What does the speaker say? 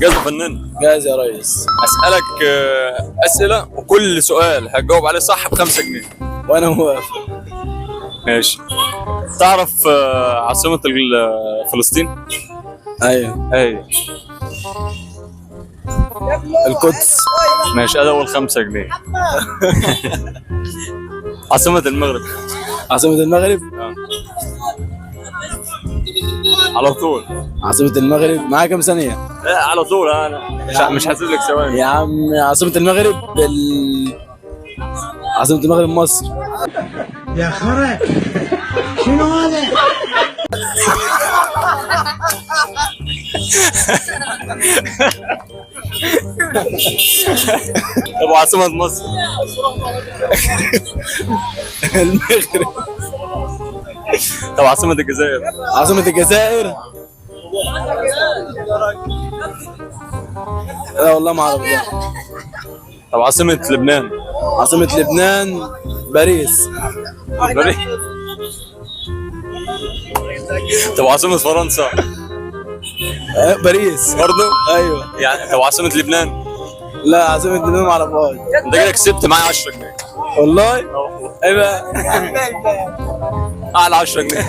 جاهز يا فنان؟ جاهز يا ريس. اسالك اسئله وكل سؤال هتجاوب عليه صح ب5 جنيه. وانا موافق. ماشي. تعرف عاصمه فلسطين؟ ايوه. ايوه. القدس. ماشي، ادي اول 5 جنيه. عاصمه المغرب؟ عاصمة المغرب. على طول. عاصمة المغرب معايا كام ثانية؟ لا على طول، انا مش هسيب لك ثواني. يا عم عاصمة المغرب عاصمة المغرب مصر. يا خرا شنو هذا؟ طب عاصمه مصر؟ المغرب. طب عاصمه الجزائر؟ عاصمة الجزائر. لا والله ما اعرف ده. طب عاصمه لبنان؟ عاصمة لبنان باريس. طب عاصمه فرنسا؟ باريس برضه؟ ايوه. يعني طب عاصمه لبنان؟ لا عاصمة لبنان ما اعرفهاش. انت كده كسبت معايا 10 جنيه. والله ايه بقى؟ اعلى 10 جنيه.